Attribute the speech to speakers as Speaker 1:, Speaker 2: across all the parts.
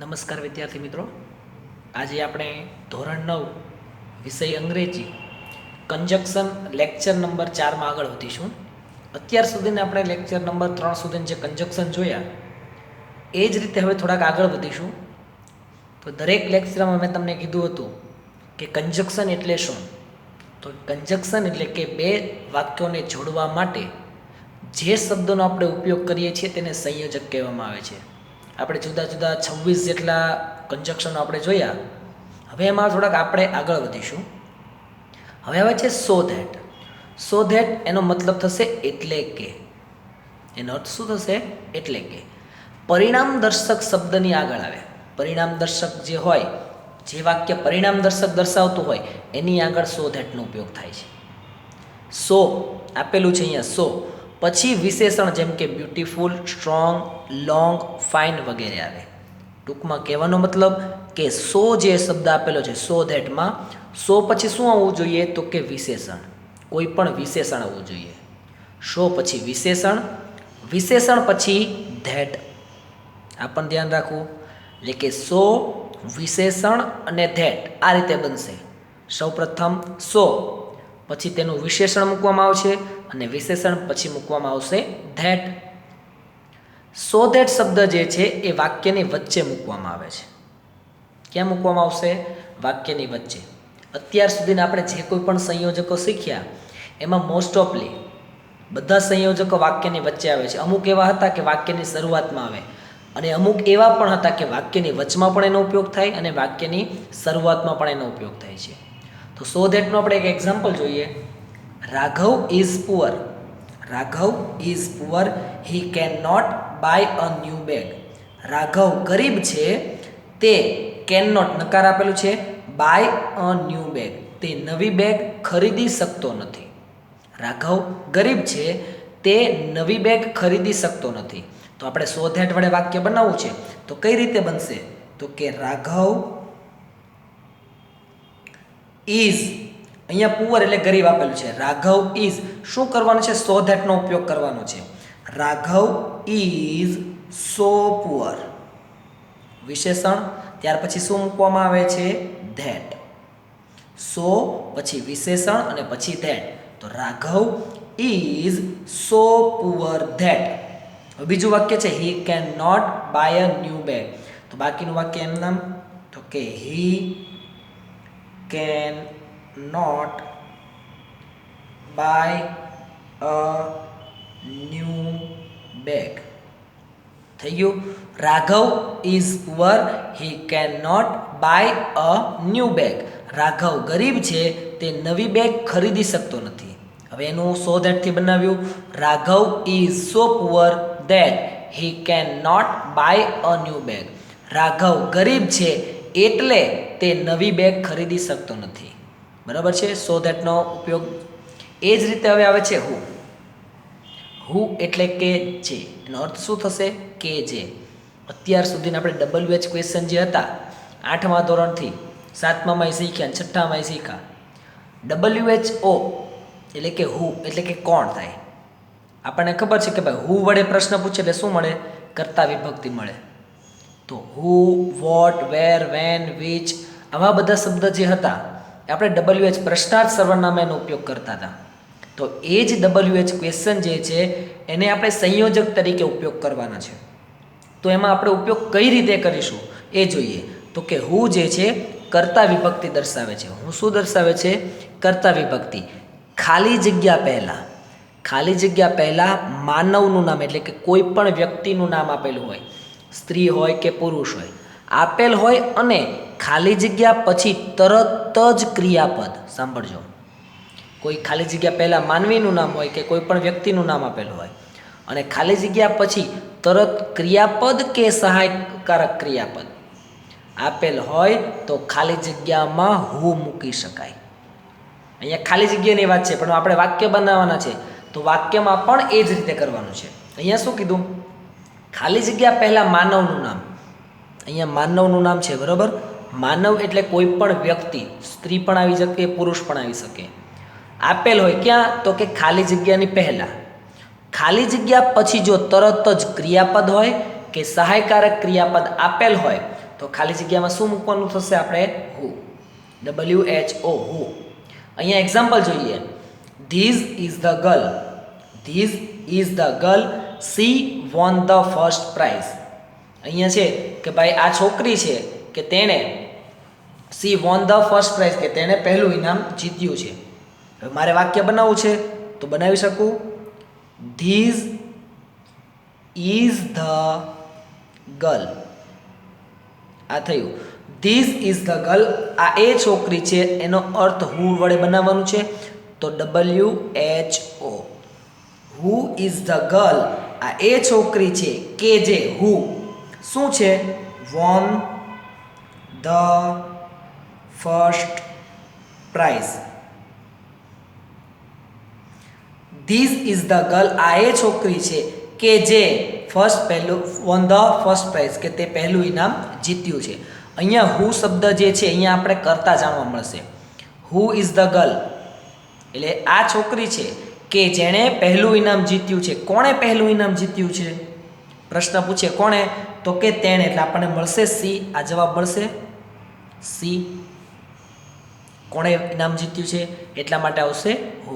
Speaker 1: નમસ્કાર વિદ્યાર્થી મિત્રો, આજે આપણે ધોરણ 9 વિષય અંગ્રેજી કન્જક્શન લેક્ચર નંબર 4માં આગળ વધીશું. અત્યાર સુધીને આપણે લેક્ચર નંબર 3 સુધીને જે કન્જક્શન જોયા એ જ રીતે હવે થોડાક આગળ વધીશું. તો દરેક લેક્ચરમાં મેં તમને કીધું હતું કે કન્જક્શન એટલે શું. તો કન્જક્શન એટલે કે બે વાક્યોને જોડવા માટે જે શબ્દોનો આપણે ઉપયોગ કરીએ છીએ તેને સંયોજક કહેવામાં આવે છે. આપણે જુદા જુદા 26 જેટલા કન્જક્શનો આપણે જોયા. હવે એમાં થોડાક આપણે આગળ વધીશું. હવે આવે છે સો ધેટ. સો ધેટ એનો મતલબ થશે એટલે કે. એનો અર્થ શું થશે? એટલે કે. પરિણામ દર્શક શબ્દની આગળ આવે. પરિણામ દર્શક જે હોય, જે વાક્ય પરિણામ દર્શક દર્શાવતું હોય એની આગળ સો ધેટનો ઉપયોગ થાય છે. સો આપેલું છે અહીંયા સો, પછી વિશેષણ જેમ કે બ્યુટીફુલ, સ્ટ્રોંગ, લોંગ, ફાઇન વગેરે આવે. ટૂંકમાં કહેવાનો મતલબ કે સો જે શબ્દ આપેલો છે સો ધેટમાં સો પછી શું આવવું જોઈએ? તો કે વિશેષણ. કોઈ પણ વિશેષણ આવવું જોઈએ. સો પછી વિશેષણ, વિશેષણ પછી ધેટ. આ પણ ધ્યાન રાખવું. એટલે કે સો, વિશેષણ અને ધેટ આ રીતે બનશે. સૌપ્રથમ સો, પછી તેનું વિશેષણ મૂકવામાં આવશે અને વિશેષણ પછી મૂકવામાં આવશે ધેટ. સો ધેટ શબ્દ જે છે એ વાક્યની વચ્ચે મૂકવામાં આવે છે. ક્યાં મૂકવામાં આવશે? વાક્યની વચ્ચે. અત્યાર સુધીના આપણે જે કોઈ પણ સંયોજકો શીખ્યા એમાં મોસ્ટ ઓફલી બધા સંયોજકો વાક્યની વચ્ચે આવે છે. અમુક એવા હતા કે વાક્યની શરૂઆતમાં આવે અને અમુક એવા પણ હતા કે વાક્યની વચમાં પણ એનો ઉપયોગ થાય અને વાક્યની શરૂઆતમાં પણ એનો ઉપયોગ થાય છે. તો સો ધેટનું આપણે એક એક્ઝામ્પલ જોઈએ. Raghav is poor. Raghav is poor, he can not buy a new bag. Raghav ગરીબ છે, તે કેન નોટ નકાર આપેલું છે, બાય અ ન્યૂ બેગ, તે નવી બેગ ખરીદી શકતો નથી. રાઘવ ગરીબ છે, તે નવી બેગ ખરીદી શકતો નથી. તો આપણે સો ધેટ વડે વાક્ય બનાવવું છે તો કઈ રીતે બનશે? તો કે રાઘવ ઇઝ, અહીંયા પુઅર એટલે ગરીબ આપેલું છે. રાઘવ ઇઝ શું કરવાનું છે? સો ધેટનો ઉપયોગ કરવાનો છે. Raghav is so poor. વિશેષણ, ત્યાર પછી શું મૂકવામાં આવે છે? ધેટ. સો પછી વિશેષણ અને પછી ધેટ. તો Raghav is so poor that. હવે બીજું વાક્ય છે he can not buy a new bag. તો બાકીનું વાક્ય એનું નામ તો કે he can not buy a new bag. થઈ ગયું. Raghav is poor, he can not buy a new bag. Raghav ગરીબ છે, તે નવી બેગ ખરીદી શકતો નથી. હવે એનું સો ધેટથી બનાવ્યું. Raghav is so poor that he can not buy a new bag. Raghav ગરીબ છે એટલે તે નવી બેગ ખરીદી શકતો નથી. બરાબર છે? સો ધેટનો ઉપયોગ. એ જ રીતે હવે આવે છે હુ. હુ એટલે કે જે. એનો અર્થ શું થશે? કે જે. અત્યાર સુધીના આપણે WH ક્વેશ્ચન જે હતા 8મા ધોરણથી 7મામાં શીખ્યા અને 6ઠ્ઠામાં શીખ્યા. WHO એટલે કે હુ એટલે કે કોણ થાય. આપણને ખબર છે કે ભાઈ હુ વડે પ્રશ્ન પૂછે એટલે શું મળે? કર્તા વિભક્તિ મળે. તો હુ, વોટ, વેર, વેન, વિચ આવા બધા શબ્દ જે હતા એ આપણે WH પ્રશ્નાર્થ સર્વનામનો ઉપયોગ કરતા હતા. તો એ જ WH ક્વેશ્ચન જે છે એને આપણે સંયોજક તરીકે ઉપયોગ કરવાના છે. તો એમાં આપણે ઉપયોગ કઈ રીતે કરીશું એ જોઈએ. તો કે હુ જે છે કર્તા વિભક્તિ દર્શાવે છે. હું શું દર્શાવે છે? કર્તા વિભક્તિ. ખાલી જગ્યા પહેલાં, ખાલી જગ્યા પહેલાં માનવનું નામ એટલે કે કોઈ પણ વ્યક્તિનું નામ આપેલું હોય, સ્ત્રી હોય કે પુરુષ હોય, આપેલ હોય અને ખાલી જગ્યા પછી તરત જ ક્રિયાપદ. સાંભળજો, કોઈ ખાલી જગ્યા પહેલાં માનવીનું નામ હોય કે કોઈ પણ વ્યક્તિનું નામ આપેલું હોય અને ખાલી જગ્યા પછી તરત ક્રિયાપદ કે સહાયકારક ક્રિયાપદ આપેલ હોય તો ખાલી જગ્યામાં હુ મૂકી શકાય. અહીંયા ખાલી જગ્યાની વાત છે પણ આપણે વાક્ય બનાવવાના છે તો વાક્યમાં પણ એ જ રીતે કરવાનું છે. અહીંયા શું કીધું? ખાલી જગ્યા પહેલાં માનવનું નામ. અહીંયા માનવનું નામ છે, બરાબર? માનવ એટલે કોઈ પણ વ્યક્તિ, સ્ત્રી પણ આવી શકે, પુરુષ પણ આવી શકે. આપેલ હોય ક્યાં? તો કે ખાલી જગ્યાની પહેલાં. ખાલી જગ્યા પછી જો તરત જ ક્રિયાપદ હોય કે સહાયકારક ક્રિયાપદ આપેલ હોય તો તો ખાલી જગ્યામાં શું મૂકવાનું થશે આપણે? હુ. WHO, હુ. અહીંયા એક્ઝામ્પલ જોઈએ. This is the girl. This is the girl. C won the first prize. અહીંયા છે કે ભાઈ આ છોકરી છે કે તેણે C won the first prize કે તેણે પહેલું ઇનામ જીત્યું છે. હવે મારે વાક્ય બનાવવું છે તો બનાવી શકું. This is the girl. આ થયું. This is the girl. આ એ છોકરી છે એનો અર્થ હુ વડે બનાવવાનું છે તો WHO. Who is the girl. આ એ છોકરી છે કે જે હુ શું છે? Won the first prize. This is the girl. આ એ છોકરી છે કે જે પહેલું વોન ધ ફર્સ્ટ પ્રાઇઝ કે તે પહેલું ઇનામ જીત્યું છે. અહીંયા હુ શબ્દ જે છે અહીંયા આપણે કરતા જાણવા મળશે. હુ ઇઝ ધ ગર્લ એટલે આ છોકરી છે કે જેણે પહેલું ઇનામ જીત્યું છે. કોણે પહેલું ઇનામ જીત્યું છે? પ્રશ્ન પૂછે કોણે? તો કે તેણે. એટલે આપણને મળશે સી. આ જવાબ મળશે સી. કોણે ઇનામ જીત્યું છે એટલા માટે આવશે હુ.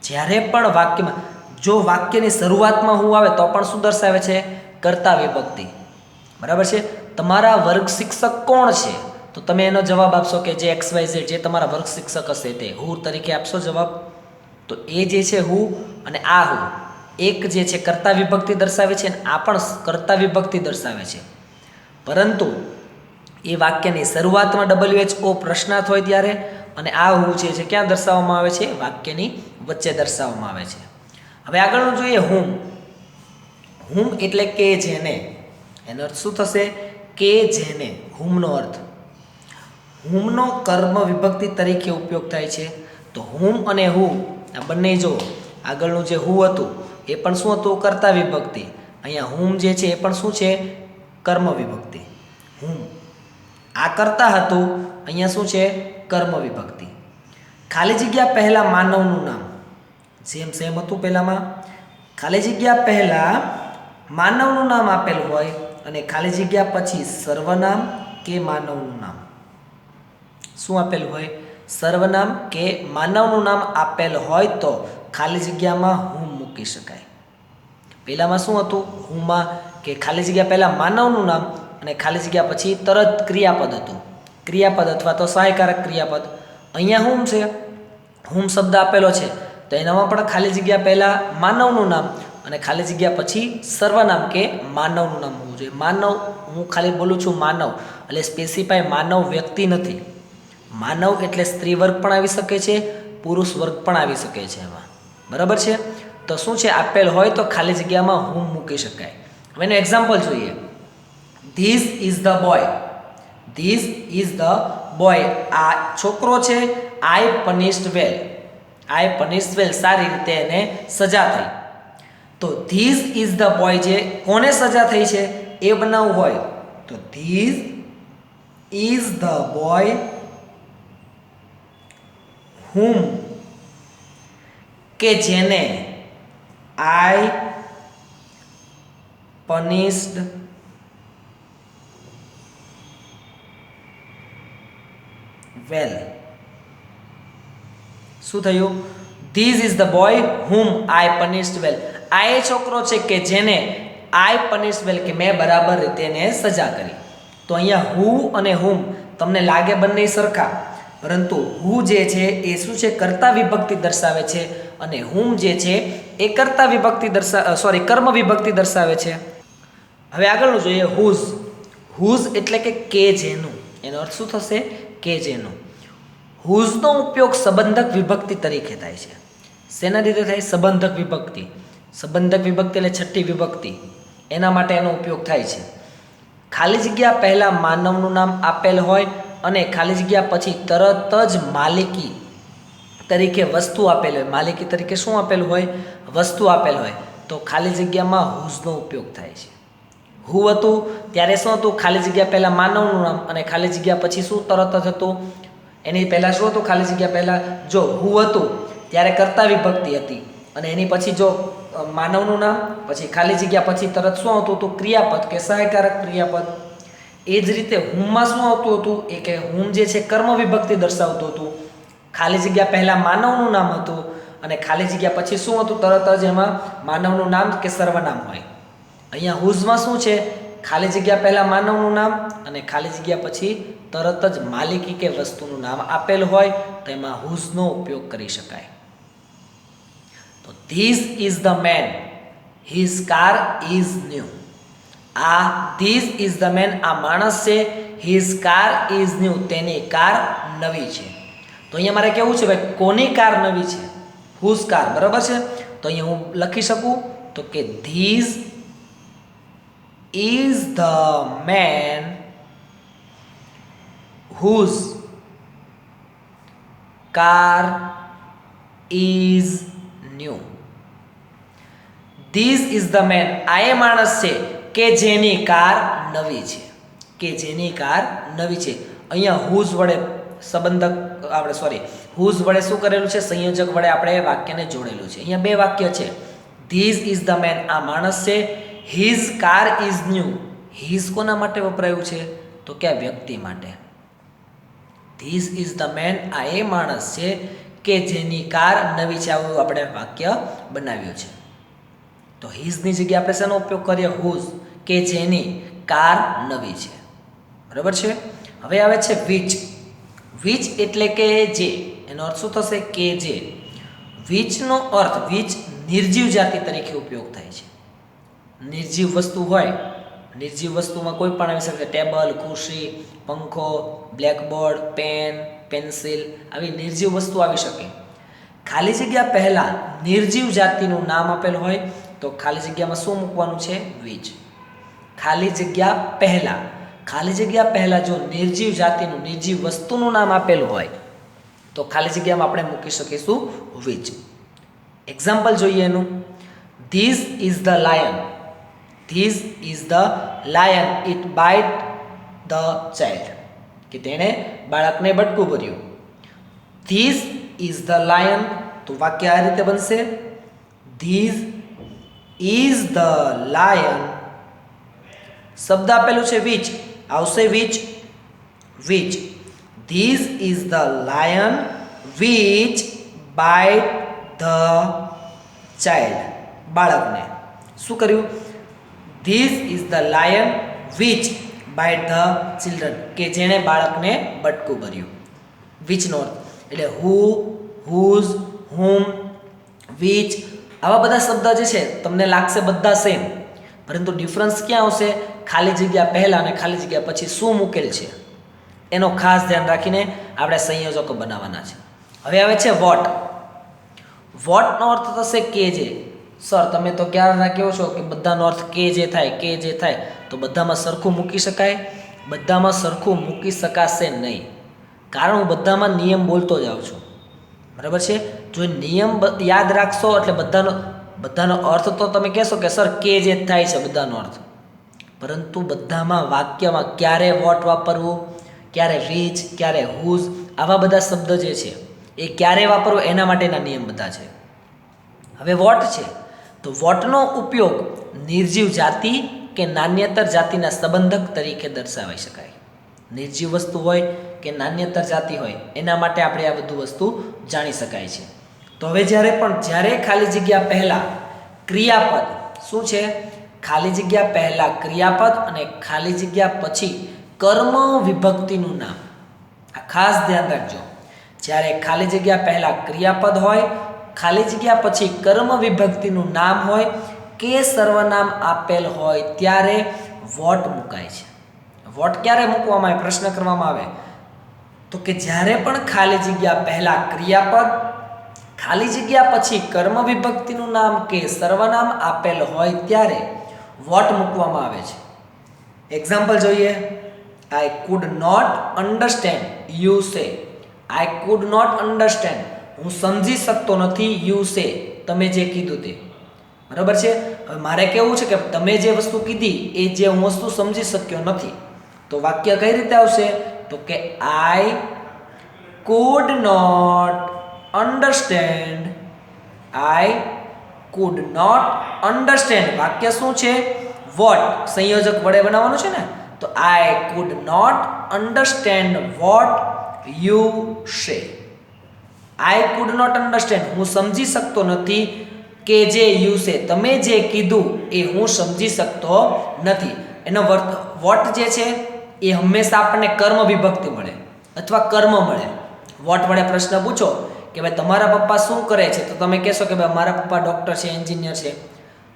Speaker 1: જ્યારે પણ વાક્યમાં જો વાક્યની શરૂઆતમાં હું આવે તો પણ શું દર્શાવે છે? કર્તા વિભક્તિ. બરાબર છે. તમારા વર્ગ શિક્ષક કોણ છે? તો તમે એનો જવાબ આપશો કે જે XYZ જે તમારા વર્ગ શિક્ષક હશે તે. હુ તરીકે આપશો જવાબ. તો એ જે છે હુ અને આ હુ એક જે છે કર્તા વિભક્તિ દર્શાવે છે અને આ પણ કર્તા વિભક્તિ દર્શાવે છે. પરંતુ એ વાક્યની શરૂઆતમાં WHO પ્રશ્નાર્થ હોય ત્યારે અને આ હુ છે ક્યાં દર્શાવવામાં આવે છે? વાક્યની વચ્ચે દર્શાવવામાં આવે છે. હવે આગળનું જોઈએ હુમ. હુમ એટલે કે જેને. એનો અર્થ શું થશે? કે જેને. હુમનો અર્થ. હુમનો કર્મ વિભક્તિ તરીકે ઉપયોગ થાય છે. તો હુમ અને હુ આ બંને જો આગળનું જે હુ હતું એ પણ શું હતું? કર્તા વિભક્તિ. અહીંયા હુમ જે છે એ પણ શું છે? કર્મ વિભક્તિ. હુમ આ કર્તા હતું, અહીંયા શું છે? કર્મ વિભક્તિ. ખાલી જગ્યા પહેલાં માનવનું નામ સેમ હતું. પહેલાંમાં ખાલી જગ્યા પહેલાં માનવનું નામ આપેલું હોય અને ખાલી જગ્યા પછી સર્વનામ કે માનવનું નામ શું આપેલું હોય? સર્વનામ કે માનવનું નામ આપેલ હોય તો ખાલી જગ્યામાં હુમ મૂકી શકાય. પહેલાંમાં શું હતું? હુમાં કે ખાલી જગ્યા પહેલાં માનવનું નામ અને ખાલી જગ્યા પછી તરત ક્રિયાપદ હતું. ક્રિયાપદ અથવા તો સહાયકારક ક્રિયાપદ. અહીંયા હુમ છે. હુમ શબ્દ આપેલો છે તો એનામાં પણ ખાલી જગ્યા પહેલાં માનવનું નામ અને ખાલી જગ્યા પછી સર્વનામ કે માનવનું નામ હોવું જોઈએ. માનવ હું ખાલી બોલું છું માનવ એટલે સ્પેસિફાય માનવ વ્યક્તિ નથી. માનવ એટલે સ્ત્રી વર્ગ પણ આવી શકે છે, પુરુષ વર્ગ પણ આવી શકે છે એમાં. બરાબર છે. તો શું છે? આપેલ હોય તો ખાલી જગ્યામાં હુમ મૂકી શકાય. હવે એનું એક્ઝામ્પલ જોઈએ. This is the boy. This is the boy. આ છોકરો છે. આઈ પનિશ્ડ વેલ. આઈ પનિશ્ડ વેલ. સારી રીતે એને સજા થઈ. તો ધીસ ઇઝ ધ બોય જે કોને સજા થઈ છે એ બનાવવું હોય તો this is the boy whom કે જેને આઈ પનિશ્ડ વેલ. શું થયું? This is the boy whom I punished well. આ એ છોકરો છે કે જેને આઈ પનિશ્ડ વેલ કે મેં બરાબર રીતે એને સજા કરી. તો અહીંયા હુ અને હુમ તમને લાગે બંને સરખા, પરંતુ હુ જે છે એ શું છે? કર્તા વિભક્તિ દર્શાવે છે અને હુમ જે છે એ કર્તા વિભક્તિ કર્મ વિભક્તિ દર્શાવે છે. હવે આગળનું જોઈએ હુઝ. હુઝ એટલે કે જેનું. એનો અર્થ શું થશે? કે જેનું. હુઝનો ઉપયોગ સંબંધક વિભક્તિ તરીકે થાય છે. શેના રીતે થાય? સંબંધક વિભક્તિ. સંબંધક વિભક્તિ એટલે છઠ્ઠી વિભક્તિ, એના માટે એનો ઉપયોગ થાય છે. ખાલી જગ્યા પહેલાં માનવનું નામ આપેલ હોય અને ખાલી જગ્યા પછી તરત જ માલિકી તરીકે વસ્તુ આપેલ હોય. માલિકી તરીકે શું આપેલું હોય? વસ્તુ આપેલ હોય તો ખાલી જગ્યામાં હુઝનો ઉપયોગ થાય છે. હુ હતું ત્યારે શું હતું? ખાલી જગ્યા પહેલાં માનવનું નામ અને ખાલી જગ્યા પછી શું તરત જ હતું? એની પહેલાં શું હતું? ખાલી જગ્યા પહેલાં જો હુ હતું ત્યારે કર્તા વિભક્તિ હતી અને એની પછી જો માનવનું નામ પછી ખાલી જગ્યા પછી તરત શું આવતું હતું? ક્રિયાપદ કે સહાયકારક ક્રિયાપદ. એ જ રીતે હુમમાં શું આવતું હતું એ કે હુમ જે છે કર્મ વિભક્તિ દર્શાવતું હતું. ખાલી જગ્યા પહેલાં માનવનું નામ હતું અને ખાલી જગ્યા પછી શું હતું તરત જ એમાં માનવનું નામ કે સર્વનામ હોય. અહીંયા હુઝમાં શું છે ખાલી જગ્યા પહેલાં માનવનું નામ અને ખાલી જગ્યા પછી તરત જ માલિકી કે વસ્તુનું નામ આપેલ હોય તો એમાં હુઝનો ઉપયોગ કરી શકાય. તો this is the man, his car is new. આ ધીસ ઇઝ ધ મેન આ માણસ છે, હિઝ કાર ઇઝ ન્યૂ તેની કાર નવી છે. તો અહીંયા મારે કેવું છે ભાઈ કોની કાર નવી છે? હુઝ કાર, બરાબર છે. તો અહીંયા હું લખી શકું તો કે this is the man whose car is new. This is the man આ એ માણસ છે કે જેની કાર નવી છે, કે જેની કાર નવી છે. અહીંયા હુઝ વડે સંબંધક આપણે હુઝ વડે શું કરેલું છે? સંયોજક વડે આપણે વાક્યને જોડેલું છે. અહીંયા બે વાક્ય છે. ધીસ ઇઝ ધ મેન આ માણસ છે, his car is new. His કોના માટે વપરાયું છે? તો કે આ વ્યક્તિ માટે. ધીસ ઇઝ ધ મેન આ એ માણસ છે કે જેની કાર નવી છે. આવું આપણે વાક્ય બનાવ્યું છે. તો હિઝની જગ્યાએ આપણે શેનો ઉપયોગ કરીએ? હુઝ, કે જેની કાર નવી છે. બરાબર છે. હવે આવે છે વિચ. વિચ એટલે કે જે, એનો અર્થ શું થશે? કે જે. વિચનો અર્થ, વિચ નિર્જીવ જાતિ તરીકે ઉપયોગ થાય છે. નિર્જીવ વસ્તુ હોય, નિર્જીવ વસ્તુમાં કોઈ પણ આવી શકે. ટેબલ, ખુરશી, પંખો, બ્લેકબોર્ડ, પેન, પેન્સિલ, આવી નિર્જીવ વસ્તુ આવી શકે. ખાલી જગ્યા પહેલાં નિર્જીવ જાતિનું નામ આપેલ હોય તો ખાલી જગ્યામાં શું મૂકવાનું છે? વિચ. ખાલી જગ્યા પહેલાં, ખાલી જગ્યા પહેલાં જો નિર્જીવ જાતિનું, નિર્જીવ વસ્તુનું નામ આપેલું હોય તો ખાલી જગ્યામાં આપણે મૂકી શકીશું વિચ. એક્ઝામ્પલ જોઈએ એનું. This is the lion. This is the lion it bite the child. કે તેણે બાળકને બટકું ભર્યું. ધીસ ઇઝ ધ લાયન, તો વાક્ય આ રીતે બનશે. ધીસ ઇઝ ધ લાયન, શબ્દ આપેલું છે વિચ, આવશે which. Which. This is the lion which bite the child. બાળકને શું કર્યું? This is the lion which bite the children, કે જેણે બાળકને બટકું ભર્યું. વિચનો અર્થ એટલે હુ, હુઝ, હુમ, વિચ, આવા બધા શબ્દ જે છે તમને લાગશે બધા સેમ, પરંતુ ડિફરન્સ ક્યાં આવશે? ખાલી જગ્યા પહેલાં અને ખાલી જગ્યા પછી શું મૂકેલ છે એનો ખાસ ધ્યાન રાખીને આપણે સંયોજકો બનાવવાના છે. હવે આવે છે વોટ. વોટનો અર્થ થશે કે જે. સર તમે તો ક્યારે કહો છો કે બધાનો અર્થ કે જે થાય, કે જે થાય, તો બધામાં સરખું મૂકી શકાય? બધામાં સરખું મૂકી શકાશે નહીં, કારણ હું બધામાં નિયમ બોલતો જ આવું છું. બરાબર છે. જો નિયમ યાદ રાખશો એટલે બધાનો અર્થ તો તમે કહેશો કે સર કે જે થાય છે બધાનો અર્થ, પરંતુ બધામાં વાક્યમાં ક્યારે વોટ વાપરવું, ક્યારે વિચ, ક્યારે હુઝ, આવા બધા શબ્દ જે છે એ ક્યારે વાપરવું એના માટેના નિયમ બધા છે. હવે વોટ છે તો વોટનો ઉપયોગ નિર્જીવ જાતિ કે નાન્યતર જાતિના સંબંધક તરીકે દર્શાવી શકાય. નિર્જીવ વસ્તુ હોય કે નાન્યતર જાતિ હોય એના માટે આપણે આ બધું વસ્તુ જાણી શકાય છે. તો હવે જ્યારે ખાલી જગ્યા પહેલાં ક્રિયાપદ શું છે? ખાલી જગ્યા પહેલાં ક્રિયાપદ અને ખાલી જગ્યા પછી કર્મ વિભક્તિનું નામ. આ ખાસ ધ્યાન રાખજો. જ્યારે ખાલી જગ્યા પહેલાં ક્રિયાપદ હોય, ખાલી જગ્યા પછી કર્મ વિભક્તિનું નામ હોય કે સર્વનામ આપેલ હોય ત્યારે વોટ મુકાય છે. વોટ ક્યારે મૂકવામાં આવે? પ્રશ્ન કરવામાં આવે તો કે જ્યારે પણ ખાલી જગ્યા પહેલાં ક્રિયાપદ, ખાલી જગ્યા પછી કર્મ વિભક્તિનું નામ કે સર્વનામ આપેલ હોય ત્યારે વોટ મૂકવામાં આવે છે. એક્ઝામ્પલ જોઈએ. I could not understand you say. I could not understand, હું સમજી શકતો નથી. યુ સે, તમે જે કીધું તે. બરાબર છે. હવે મારે કેવું છે કે તમે જે વસ્તુ કીધી એ જે હું વસ્તુ સમજી શક્યો નથી, તો વાક્ય કઈ રીતે આવશે? તો કે I could not understand. I could not understand. વાક્ય શું છે? વોટ સંયોજક વડે બનાવવાનું છે ને, તો I could not understand what you say. I could not understand, હું સમજી શકતો નથી કે જે યુ સે, તમે જે કીધું એ હું સમજી શકતો નથી. એનો વોટ જે છે એ હંમેશા આપણને કર્મ વિભક્તિ મળે અથવા કર્મ મળે. વોટ વડે પ્રશ્ન પૂછો કે ભાઈ તમારા પપ્પા શું કરે છે, તો તમે કહેશો કે ભાઈ મારા પપ્પા ડૉક્ટર છે, એન્જિનિયર છે.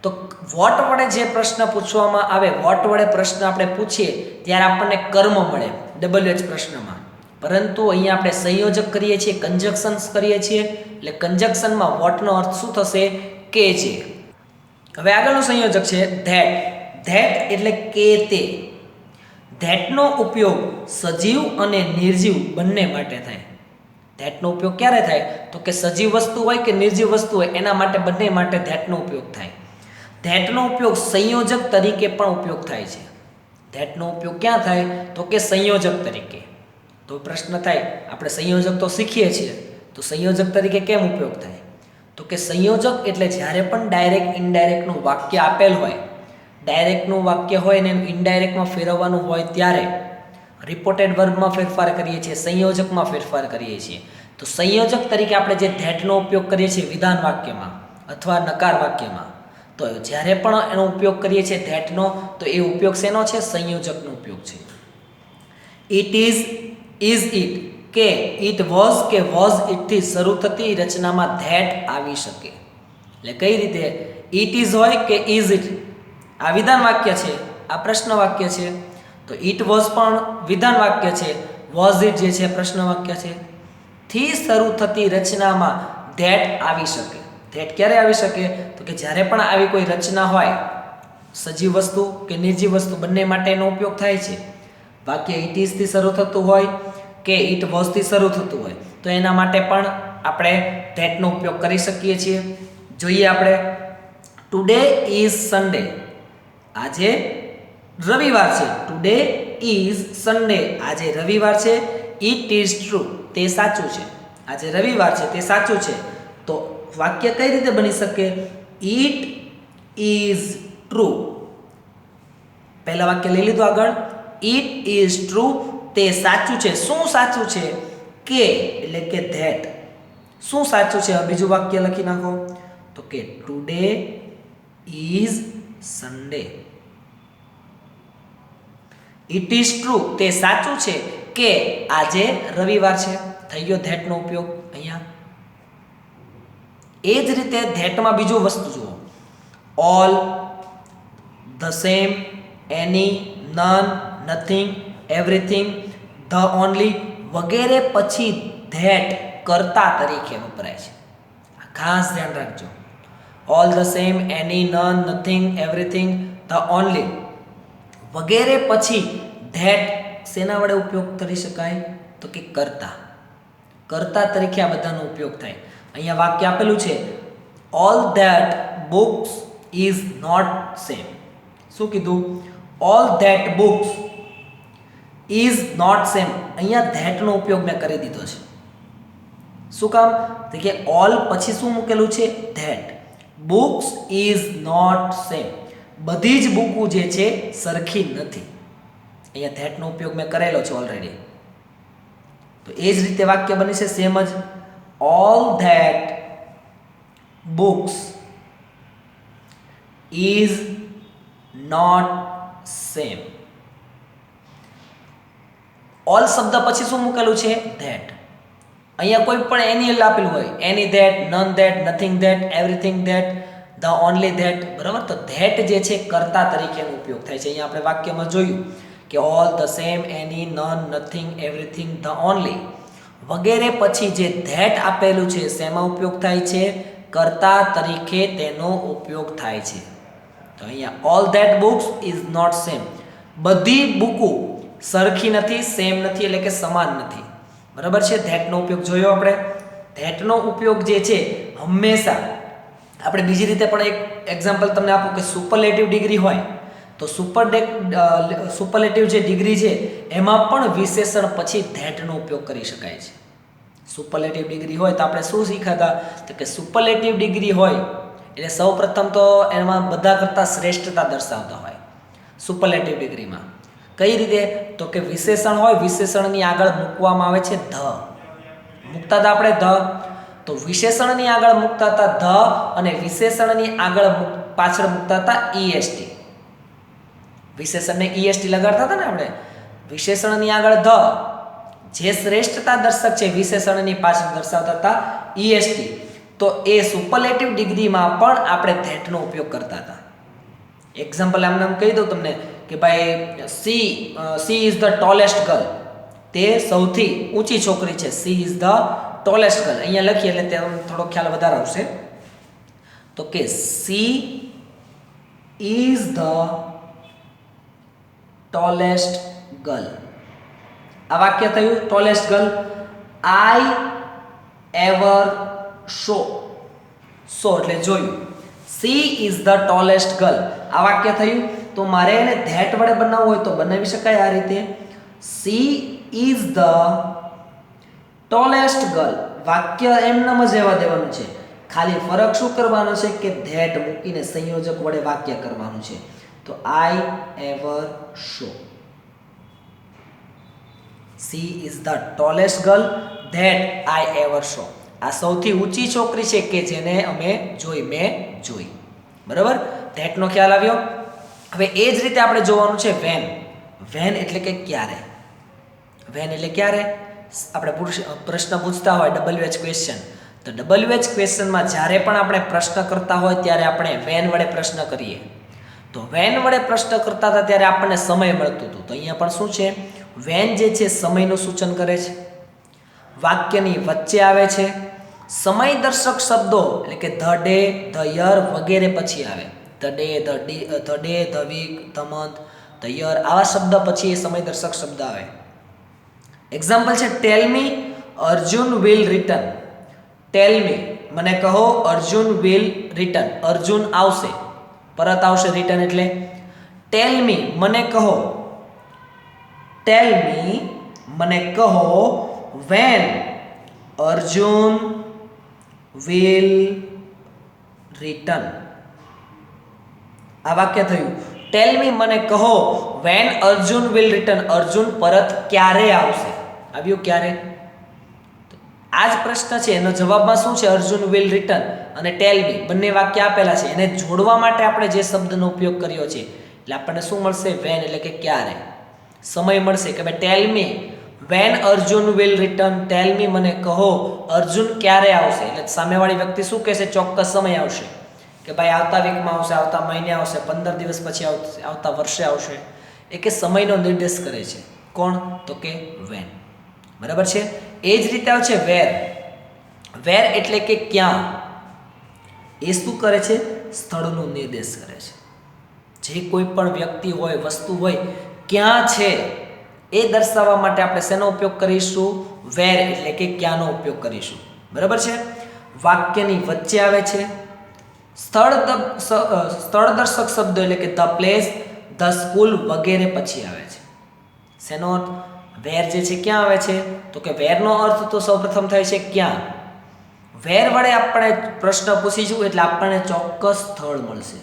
Speaker 1: તો વોટ વડે જે પ્રશ્ન પૂછવામાં આવે, વોટ વડે પ્રશ્ન આપણે પૂછીએ ત્યારે આપણને કર્મ મળે WH પ્રશ્નમાં. પરંતુ અહીંયા આપણે સંયોજક કરીએ છીએ, કંજક્શન્સ કરીએ છીએ, એટલે કંજક્શનમાં વોટનો અર્થ શું થશે? કે જે. હવે આગળનું સંયોજક છે ધેટ. ધેટ એટલે કે તે. ધેટનો ઉપયોગ સજીવ અને નિર્જીવ બંને માટે થાય. ધેટનો ઉપયોગ ક્યારે થાય? તો કે સજીવ વસ્તુ હોય કે નિર્જીવ વસ્તુ હોય એના માટે, બંને માટે ધેટનો ઉપયોગ થાય. ધેટનો ઉપયોગ સંયોજક તરીકે પણ ઉપયોગ થાય છે. ધેટનો ઉપયોગ ક્યાં થાય? તો કે સંયોજક તરીકે. તો પ્રશ્ન થાય, આપણે સંયોજક તો શીખીએ છીએ, તો સંયોજક તરીકે કેમ ઉપયોગ થાય? તો કે સંયોજક એટલે જ્યારે પણ ડાયરેક્ટ ઇનડાયરેક્ટનું વાક્ય આપેલ હોય, ડાયરેક્ટનું વાક્ય હોય ને ઇનડાયરેક્ટમાં ફેરવવાનું હોય ત્યારે રિપોર્ટેડ વર્બમાં ફેરફાર કરીએ છીએ, સંયોજકમાં ફેરફાર કરીએ છીએ. તો સંયોજક તરીકે આપણે જે ધેટનો ઉપયોગ કરીએ છીએ વિધાન વાક્યમાં અથવા નકાર વાક્યમાં, તો જ્યારે પણ એનો ઉપયોગ કરીએ છીએ ધેટનો, તો એ ઉપયોગ શેનો છે? સંયોજકનો ઉપયોગ છે. ઇટ ઇઝ ઇટ, કે ઇટ વોઝ કે વોઝ ઇટથી શરૂ થતી રચનામાં ધેટ આવી શકે. એટલે કઈ રીતે? ઇટ ઇઝ હોય કે ઇઝ ઇટ, આ વિધાન વાક્ય છે, આ પ્રશ્ન વાક્ય છે. તો ઇટ વોઝ પણ વિધાન વાક્ય છે, વોઝ ઇટ જે છે પ્રશ્ન વાક્ય છે. થી શરૂ થતી રચનામાં ધેટ આવી શકે. ધેટ ક્યારે આવી શકે? તો કે જ્યારે પણ આવી કોઈ રચના હોય, સજીવ વસ્તુ કે નિર્જીવ વસ્તુ બંને માટે એનો ઉપયોગ થાય છે. વાક્ય ઇટ ઇઝથી શરૂ થતું હોય કે ઇટ વોઝથી શરૂ થતું હોય, તો એના માટે પણ આપણે ધેટનો ઉપયોગ કરી શકીએ છીએ. જોઈએ આપણે, ટુડે ઇઝ સન્ડે, આજે રવિવાર છે. ટુડે ઇઝ સન્ડે, આજે રવિવાર છે. ઇટ ઇઝ ટ્રુ, તે સાચું છે. આજે રવિવાર છે, તે સાચું છે. તો વાક્ય કઈ રીતે બની શકે? It is true. પહેલા વાક્ય લઈ લીધું આગળ. ઇટ ઇઝ ટ્રુ, તે સાચું છે. શું સાચું છે? કે એટલે કે ધેટ. શું સાચું છે? બીજું વાક્ય લખી નાખો. તો કે today is Sunday. It is true, તે સાચું છે કે આજે રવિવાર છે. થઈ ગયો ધેટનો ઉપયોગ અહીંયા. એ જ રીતે ધેટમાં બીજું વસ્તુ જુઓ. All, the same, any, none, nothing, everything, the only વગેરે પછી ધેટ કર્તા તરીકે વપરાય છે. ખાસ ધ્યાન રાખજો. All, the same, any, none, nothing, everything, the only વગેરે પછી ધેટ શેના વડે ઉપયોગ કરી શકાય? તો કે કર્તા. કર્તા તરીકે આ બધાનો ઉપયોગ થાય. અહીંયા વાક્ય આપેલું છે, all that books is not same. શું કીધું? All that books is not same. અહીંયા ધેટનો ઉપયોગ મેં કરી દીધો છે. શું કામ? તો કે ઓલ પછી શું મૂકેલું છે? That. Books is not same, બધી જ બુકો જે છે સરખી નથી. અહીંયા ધેટનો ઉપયોગ મેં કરેલો છે ઓલરેડી. તો એ જ રીતે વાક્ય બની છે સેમ જ. All that books is not same. All શબ્દ પછી શું મૂકેલું છે? ધેટ. અહીંયા કોઈ પણ એની આપેલું હોય, any that, none that, nothing that, everything that, the only that, બરાબર. તો ધેટ જે છે કર્તા તરીકેનો ઉપયોગ થાય છે. અહીંયા આપણે વાક્યમાં જોયું કે all, the same, any, none, nothing, everything, the only વગેરે પછી જે ધેટ આપેલું છે શેમાં ઉપયોગ થાય છે? કર્તા તરીકે તેનો ઉપયોગ થાય છે. તો અહીંયા all that books is not same, બધી બુકો સરખી નથી, સેમ નથી એટલે કે સમાન નથી. બરાબર છે. ધેટનો ઉપયોગ જોયો આપણે. ધેટનો ઉપયોગ જે છે હંમેશા આપણે બીજી રીતે પણ એક એક્ઝામ્પલ તમને આપું કે સુપરલેટિવ ડિગ્રી હોય તો સુપરલેટિવ જે ડિગ્રી છે એમાં પણ વિશેષણ પછી ધેટનો ઉપયોગ કરી શકાય છે. સુપરલેટિવ ડિગ્રી હોય તો આપણે શું શીખ્યા? તો કે સુપરલેટિવ ડિગ્રી હોય એટલે સૌપ્રથમ તો એમાં બધા કરતાં શ્રેષ્ઠતા દર્શાવતા હોય સુપરલેટિવ ડિગ્રીમાં. કઈ રીતે? તો કે વિશેષણ હોય, વિશેષણની આગળ મૂકવામાં આવે છે ધ. મૂકતા હતા આપણે ધ, તો વિશેષણની આગળ મૂકતા હતા ધ અને વિશેષણની આગળ પાછળ મૂકતા હતા ઈએસટી. વિશેષણને ઈએસટી લગાડતા હતા ને આપણે. વિશેષણની આગળ ધ, જે શ્રેષ્ઠતા દર્શક છે વિશેષણની પાછળ દર્શાવતા હતા ઈએસટી. તો એ સુપરલેટિવ ડિગ્રીમાં પણ આપણે ધેટનો ઉપયોગ કરતા હતા. એક્ઝામ્પલ આમ નામ કહી દઉં તમને કે ભાઈ she is the tallest girl, તે સૌથી ઊંચી છોકરી છે. She is the tallest girl અહીંયા લખીએ એટલે તમને થોડો ખ્યાલ વધારે આવશે. તો કે she is the tallest girl. આ વાક્ય થયું ટોલેસ્ટ ગર્લ. આઈ એવર સો એટલે જોયું. She is the tallest girl આ વાક્ય થયું. તો મારે એને ધેટ વડે બનાવવું હોય તો બનાવી શકાય આ રીતે. She is the tallest girl. વાક્ય એમનામ જ રહેવા દેવાનું છે. ખાલી ફરક શું કરવાનો છે કે ધેટ મૂકીને સંયોજક વડે વાક્ય કરવાનું છે. તો આઈ ever show. She is the tallest girl that I ever show. આ સૌથી ઊંચી છોકરી છે કે જેને મેં જોઈ. બરાબર, ધેટનો ખ્યાલ આવ્યો. હવે એ જ રીતે આપણે જોવાનું છે વેન. વેન એટલે કે ક્યારે. વેન એટલે ક્યારે આપણે પ્રશ્ન પૂછતા હોય WH ક્વેશ્ચન, તો WH ક્વેશ્ચનમાં જ્યારે પણ આપણે પ્રશ્ન કરતા હોય ત્યારે આપણે વેન વડે પ્રશ્ન કરીએ. તો વેન વડે પ્રશ્ન કરતા હતા ત્યારે આપણને સમય મળતું હતું. તો અહીંયા પણ શું છે, વેન જે છે સમયનું સૂચન કરે છે, વાક્યની વચ્ચે આવે છે, સમય દર્શક શબ્દો એટલે કે ધ ડે, ધ યર વગેરે પછી આવે. The day, the week, the month, the year આવા શબ્દ પછી એ સમય દર્શક શબ્દ આવે. એક્ઝામ્પલ છે ટેલ મી Arjun will return. Tell me મને કહો અર્જુન વિલ રિટર્ન. અર્જુન આવશે, પરત આવશે. રિટર્ન એટલે ટેલ મી મને કહો. ટેલ મી મને કહો વેન અર્જુન વિલ રિટર્ન. આ વાક્ય થયું ટેલ મી મને કહો when Arjun will return. Arjun પરત ક્યારે આવશે. આવ્યું ક્યારે. આ જ પ્રશ્ન છે, એનો જવાબમાં શું છે, અર્જુન વિલ રિટર્ન અને ટેલ મી બંને વાક્ય આપેલા છે. એને જોડવા માટે આપણે જે શબ્દનો ઉપયોગ કર્યો છે એટલે આપણને શું મળશે, વેન એટલે કે ક્યારે. સમય મળશે કે ભાઈ tell me when Arjun will return. Tell me મને કહો અર્જુન ક્યારે આવશે. એટલે સામેવાળી વ્યક્તિ શું કહેશે, ચોક્કસ સમય આવશે કે ભાઈ આવતા વીકમાં આવશે, આવતા મહિને આવશે, 15 દિવસ પછી આવશે, આવતા વર્ષે આવશે. એ કે સમયનો નિર્દેશ કરે છે. કોણ, તો કે વેન. બરાબર છે. એ જ રીતે આવે છે વેર. વેર એટલે કે ક્યાં. એ શું કરે છે, સ્થળનો નિર્દેશ કરે છે. જે કોઈ પણ વ્યક્તિ હોય, વસ્તુ હોય, ક્યાં છે એ દર્શાવવા માટે આપણે શેનો ઉપયોગ કરીશું, વેર એટલે કે ક્યાંનો ઉપયોગ કરીશું. બરાબર છે. વાક્યની વચ્ચે આવે છે. સ્થળ દર્શક શબ્દો એટલે કે ધ પ્લેસ, ધ સ્કૂલ વગેરે પછી આવે છે. શેનો અર્થ, વેર જે છે ક્યાં આવે છે, તો કે વેરનો અર્થ તો સૌપ્રથમ થાય છે ક્યાં. વેર વડે આપણે પ્રશ્ન પૂછીશું એટલે આપણને ચોક્કસ સ્થળ મળશે.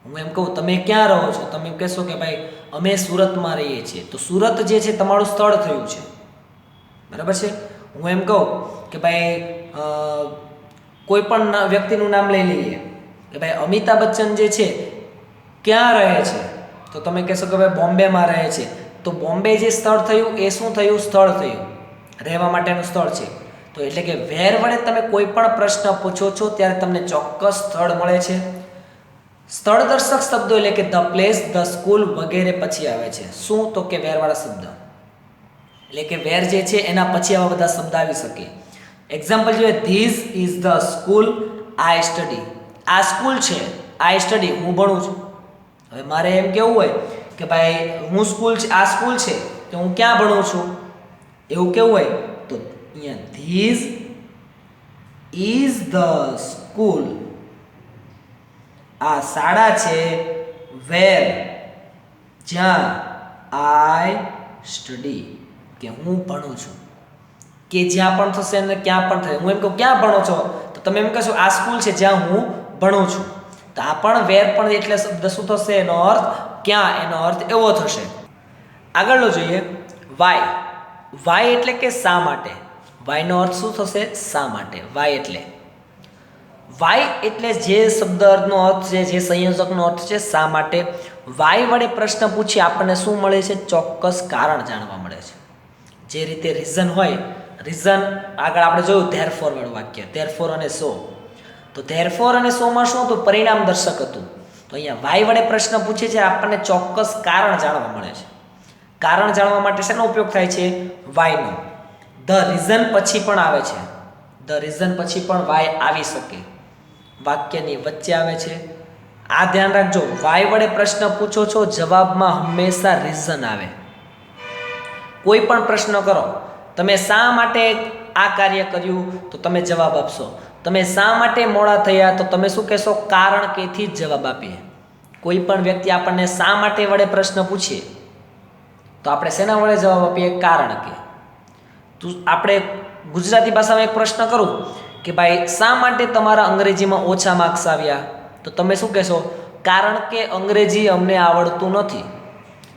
Speaker 1: હું એમ કહું તમે ક્યાં રહો છો, તમે કહેશો કે ભાઈ અમે સુરતમાં રહીએ છીએ, તો સુરત જે છે તમારું સ્થળ થયું છે. બરાબર છે. હું એમ કહું કે ભાઈ કોઈ પણ વ્યક્તિનું નામ લઈ લઈએ કે ભાઈ અમિતાભ બચ્ચન જે છે ક્યાં રહે છે, તો તમે કહેશો કે ભાઈ બોમ્બેમાં રહે છે. તો બોમ્બે જે સ્થળ થયું એ શું થયું, સ્થળ થયું, રહેવા માટેનું સ્થળ છે. તો એટલે કે વેર વડે તમે કોઈ પણ પ્રશ્ન પૂછો છો ત્યારે તમને ચોક્કસ સ્થળ મળે છે. સ્થળ દર્શક શબ્દો એટલે કે ધ પ્લેસ, ધ સ્કૂલ વગેરે પછી આવે છે. શું, તો કે વેરવાળા શબ્દ. એટલે કે વેર જે છે એના પછી આવા બધા શબ્દ આવી શકે. એક્ઝામ્પલ જોઈએ, this is the school I study. આ સ્કૂલ છે, આઈ સ્ટડી હું ભણું છું. હવે મારે એમ કેવું હોય કે ભાઈ હું સ્કૂલ છે, આ સ્કૂલ છે તો હું ક્યાં ભણું છું, એવું કેવું હોય તો અહીંયા ધીસ ઇઝ ધ સ્કૂલ. આ શાળા છે, વેર જ્યાં આઈ સ્ટડી કે હું ભણું છું. કે જ્યાં પણ થશે અને ક્યાં પણ થશે. હું એમ કહું ક્યાં ભણો છો, તો તમે એમ કહેશો આ સ્કૂલ છે જ્યાં હું ભણું છું. તો આ પણ વેર પણ એટલે શબ્દ શું થશે, એનો અર્થ ક્યાં એનો અર્થ એવો થશે. આગળનો જોઈએ વાય. વાય એટલે કે શા માટે. વાયનો અર્થ શું થશે? શા માટે. વાય એટલે જે શબ્દનો અર્થ છે, જે સંયોજકનો અર્થ છે શા માટે. વાય વડે પ્રશ્ન પૂછી આપણને શું મળે છે? ચોક્કસ કારણ જાણવા મળે છે. જે રીતે રીઝન હોય, રીઝન આગળ આપણે જોયું ધેરફોર વાળું વાક્ય, ધેરફોર અને સો. તો ધેરફોર અને સોમાં શું હતું? પરિણામ દર્શક હતું. તો અહીંયા વાય વડે પ્રશ્ન પૂછે છે, આપણને ચોક્કસ કારણ જાણવા મળે છે. કારણ જાણવા માટે શેનો ઉપયોગ થાય છે? વાયનો. ધ રીઝન પછી પણ આવે છે. ધ રીઝન પછી પણ વાય આવી શકે, વાક્યની વચ્ચે આવે છે. આ ધ્યાન રાખજો, વાય વડે પ્રશ્ન પૂછો છો, જવાબમાં હંમેશા રીઝન આવે. કોઈ પણ પ્રશ્ન કરો, તમે શા માટે આ કાર્ય કર્યું, તો તમે જવાબ આપશો. તમે શા માટે મોડા થયા, તો તમે શું કહેશો? કારણ કેથી જ જવાબ આપીએ. કોઈ પણ વ્યક્તિ આપણને શા માટે વડે પ્રશ્ન પૂછીએ તો આપણે શેના વડે જવાબ આપીએ? કારણ કે. આપણે ગુજરાતી ભાષામાં એક પ્રશ્ન કરું કે ભાઈ શા માટે તમારા અંગ્રેજીમાં ઓછા માર્ક્સ આવ્યા, તો તમે શું કહેશો? કારણ કે અંગ્રેજી અમને આવડતું નથી.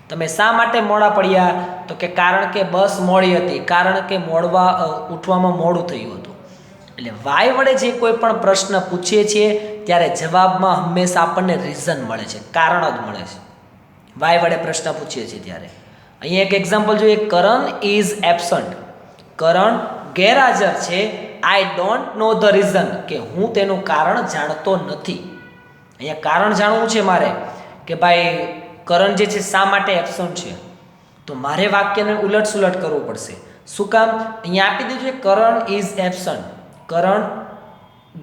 Speaker 1: તમે શા માટે મોડા પડ્યા, તો કે કારણ કે બસ મોડી હતી, કારણ કે ઉઠવામાં મોડું થયું હતું. એટલે વાય વડે જે કોઈ પણ પ્રશ્ન પૂછીએ છીએ ત્યારે જવાબમાં હંમેશા આપણને રીઝન મળે છે, કારણ જ મળે છે. વાય વડે પ્રશ્ન પૂછીએ છીએ ત્યારે. અહીંયા એક એક્ઝામ્પલ જોઈએ, કરણ ઇઝ એબસન્ટ. કરણ ગેરહાજર છે. I don't know the reason, કે હું તેનું કારણ જાણતો નથી. અહીંયા કારણ જાણવું છે મારે કે ભાઈ કરણ જે છે શા માટે એબસન્ટ છે, તો મારે વાક્યને ઉલટસુલટ કરવું પડશે. શું કામ? અહીંયા આપી દીધું છે કરણ ઇઝ એબસન્ટ, કરણ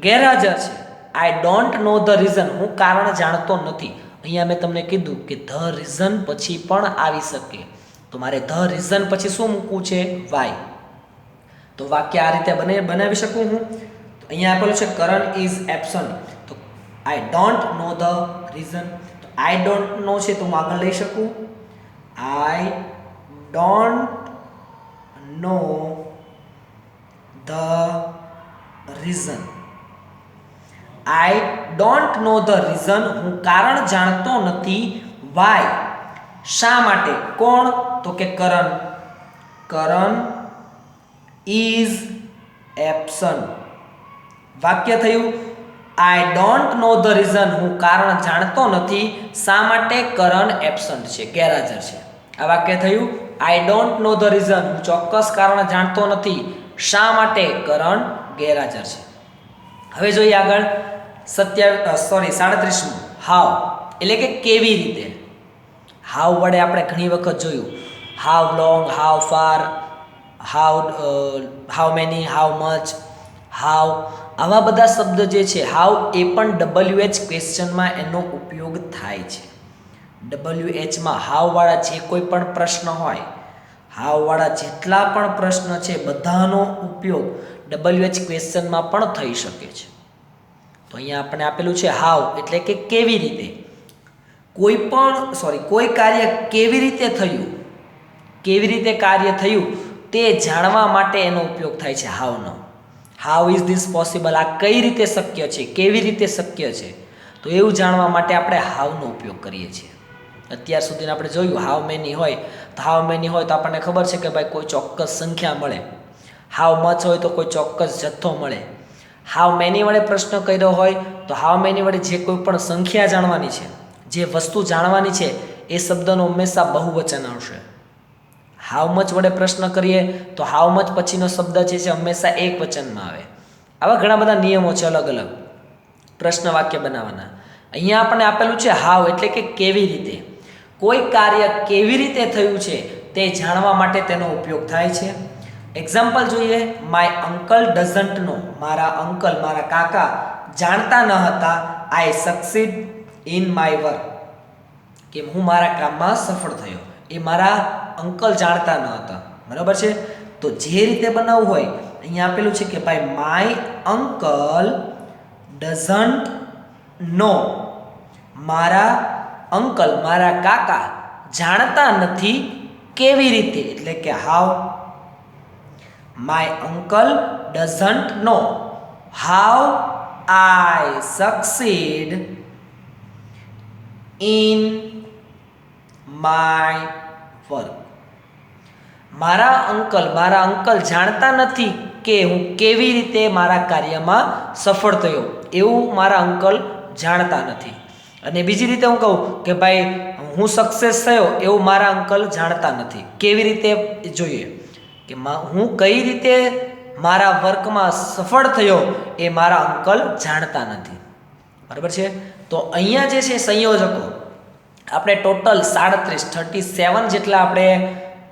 Speaker 1: ગેરહાજર છે. I don't know the reason, હું કારણ જાણતો નથી. અહીંયા મેં તમને કીધું કે ધ રીઝન પછી પણ આવી શકે, તો મારે ધ રીઝન પછી શું મૂકવું છે? વાય. તો વાક્ય આ રીતે બનાવી શકું હું. તો અહીંયા આપેલું છે કરણ ઇઝ એબસન્ટ, તો I don't know the reason. તો આઈ ડોન્ટ નો છે તો હું આગળ લઈ શકું. I don't know the reason. I don't know the reason, હું કારણ જાણતો નથી. વાય, શા માટે. કોણ? તો કે કરણ. કરણ ઇઝ એબસન્ટ. વાક્ય થયું I don't know the reason, હું કારણ જાણતો નથી. શા માટે? કરણ એબસન્ટ છે, ગેરહાજર છે. આ વાક્ય થયું I don't know the reason, હું ચોક્કસ કારણ જાણતો નથી. શા માટે? કરણ ગેરહાજર છે. હવે જોઈએ આગળ 37મું, હાવ એટલે કે કેવી રીતે. હાવ વડે આપણે ઘણી વખત જોયું, હાવ લોંગ, હાવ ફાર, હાવ મેની, હાવ મચ, હાવ, આવા બધા શબ્દ જે છે હાવ એ પણ WH ક્વેશ્ચનમાં એનો ઉપયોગ થાય છે. WHમાં હાવવાળા જે કોઈ પણ પ્રશ્ન હોય, હાવવાળા જેટલા પણ પ્રશ્ન છે બધાનો ઉપયોગ WH ક્વેશ્ચનમાં પણ થઈ શકે છે. તો અહીંયા આપણે આપેલું છે હાવ એટલે કે કેવી રીતે. કોઈ કાર્ય કેવી રીતે થયું, કેવી રીતે કાર્ય થયું તે જાણવા માટે એનો ઉપયોગ થાય છે હાવનો. હાઉ ઇઝ ધીસ પોસિબલ, આ કઈ રીતે શક્ય છે, કેવી રીતે શક્ય છે, તો એવું જાણવા માટે આપણે હાવનો ઉપયોગ કરીએ છીએ. અત્યાર સુધી આપણે જોયું હાવ મેની હોય તો આપણને ખબર છે કે ભાઈ કોઈ ચોક્કસ સંખ્યા મળે. હાવ મચ હોય તો કોઈ ચોક્કસ જથ્થો મળે. હાવ મેની વડે પ્રશ્ન કર્યો હોય તો હાવ મેની વડે જે કોઈ પણ સંખ્યા જાણવાની છે, જે વસ્તુ જાણવાની છે એ શબ્દનો હંમેશા બહુવચન આવશે. હાવ મચ વડે પ્રશ્ન કરીએ તો હાવ મચ પછીનો શબ્દ જે છે હંમેશા એક વચનમાં આવે. આવા ઘણા બધા નિયમો છે અલગ અલગ પ્રશ્ન વાક્ય બનાવવાના. અહીંયા આપણને આપેલું છે હાવ એટલે કે કેવી રીતે. કોઈ કાર્ય કેવી રીતે થયું છે તે જાણવા માટે તેનો ઉપયોગ થાય છે. એક્ઝામ્પલ જોઈએ, માય અંકલ ડઝન્ટ નો, મારા અંકલ, મારા કાકા જાણતા ન હતા આઈ સક્સીડ ઇન માય વર્ક, કે હું મારા કામમાં સફળ થયો. એ મારા અંકલ જાણતા ન હતા. બરાબર છે. તો જે રીતે બનાવવું હોય અહીંયા આપેલું છે કે ભાઈ માય અંકલ ડઝન્ટ નો, મારા અંકલ, મારા કાકા જાણતા નથી કેવી રીતે, એટલે કે how. My uncle doesn't know how I succeed in my work. મારા અંકલ જાણતા નથી કે હું કેવી રીતે મારા કાર્યમાં સફળ થયો, એવું મારા અંકલ જાણતા નથી. અને બીજી રીતે હું કહું કે ભાઈ હું સક્સેસ થયો એવું મારા અંકલ જાણતા નથી. કેવી રીતે જોઈએ કે હું કઈ રીતે મારા વર્કમાં સફળ થયો એ મારા અંકલ જાણતા નથી. બરાબર છે. તો અહીંયા જે છે સંયોજકો આપણે ટોટલ 37 જેટલા આપણે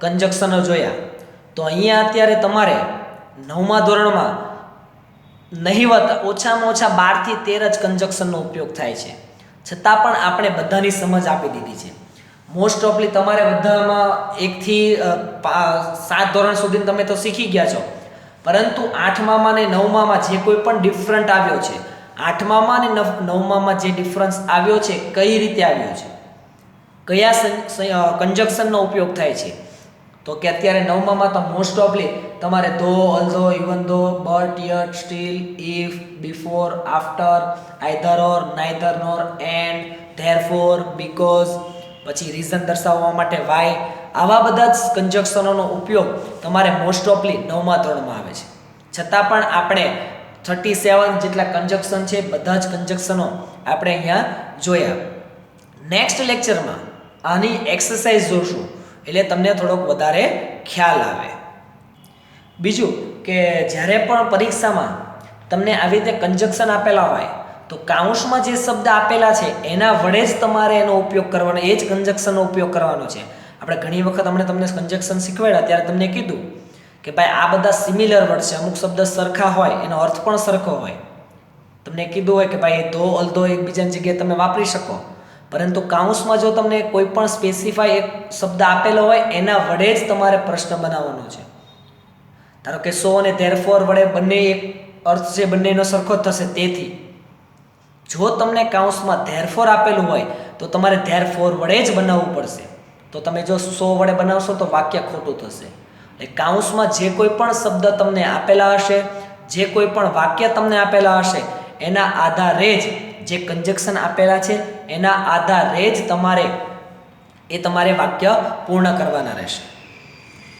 Speaker 1: કંજક્શનો જોયા. તો અહીંયા અત્યારે તમારે 9મા ધોરણમાં નહિવત ઓછામાં ઓછા 12 થી 13 જ કંજક્શનનો ઉપયોગ થાય છે. છતાં પણ આપણે બધાની સમજ આપી દીધી છે. મોસ્ટ ઓફલી તમારે બધામાં 1 થી 7 ધોરણ સુધી તમે તો શીખી ગયા છો, પરંતુ 8મામાં અને 9મામાં જે કોઈ પણ ડિફરન્ટ આવ્યો છે, 8મામાં અને 9મામાં જે ડિફરન્સ આવ્યો છે, કઈ રીતે આવ્યો છે, કયા કંજક્શનનો ઉપયોગ થાય છે, તો કે અત્યારે 9મામાં તો મોસ્ટ ઓફલી તમારે though, although, even though, but, yet, still, if, before, after, either or, neither nor, and, therefore, because, પછી રીઝન દર્શાવવા માટે વાય, આવા બધા જ કંજક્શનોનો ઉપયોગ તમારે મોસ્ટ ઓફલી 9મા ધોરણમાં આવે છે. છતાં પણ આપણે 37 જેટલા કંજક્શન છે, બધા જ કંજક્શનો આપણે અહીંયા જોયા. નેક્સ્ટ લેક્ચરમાં આની એક્સરસાઇઝ જોશું એટલે તમને થોડોક વધારે ખ્યાલ આવે. બીજું કે જ્યારે પણ પરીક્ષામાં તમને આવી રીતે કંજક્શન આપેલા હોય તો કાઉન્સમાં જે શબ્દ આપેલા છે એના વડે જ તમારે એનો ઉપયોગ કરવાનો, એ જ કંજક્શનનો ઉપયોગ કરવાનો છે. આપણે ઘણી વખત તમને કંજક્શન શીખવાડ્યા ત્યારે તમને કીધું કે ભાઈ આ બધા સિમિલર વર્ડ છે, અમુક શબ્દ સરખા હોય, એનો અર્થ પણ સરખો હોય. તમને કીધું હોય કે ભાઈ ધો, ઓલ્ધો એકબીજાની જગ્યાએ તમે વાપરી શકો, પરંતુ કાઉન્સમાં જો તમને કોઈ પણ સ્પેસિફાઈ એક શબ્દ આપેલો હોય એના વડે જ તમારે પ્રશ્ન બનાવવાનો છે. ધારો કે સો અને ધેરફોર વડે બંને એક અર્થ છે, બંનેનો સરખો થશે. તેથી જો તમને કાઉન્સમાં ધેરફોર આપેલું હોય તો તમારે ધેરફોર વડે જ બનાવવું પડશે. તો તમે જો સો વડે બનાવશો તો વાક્ય ખોટું થશે. એટલે કાઉન્સમાં જે કોઈ પણ શબ્દ તમને આપેલા હશે, જે કોઈ પણ વાક્ય તમને આપેલા હશે, એના આધારે જ જે કંજક્શન આપેલા છે એના આધારે જ તમારે વાક્ય પૂર્ણ કરવાના રહેશે.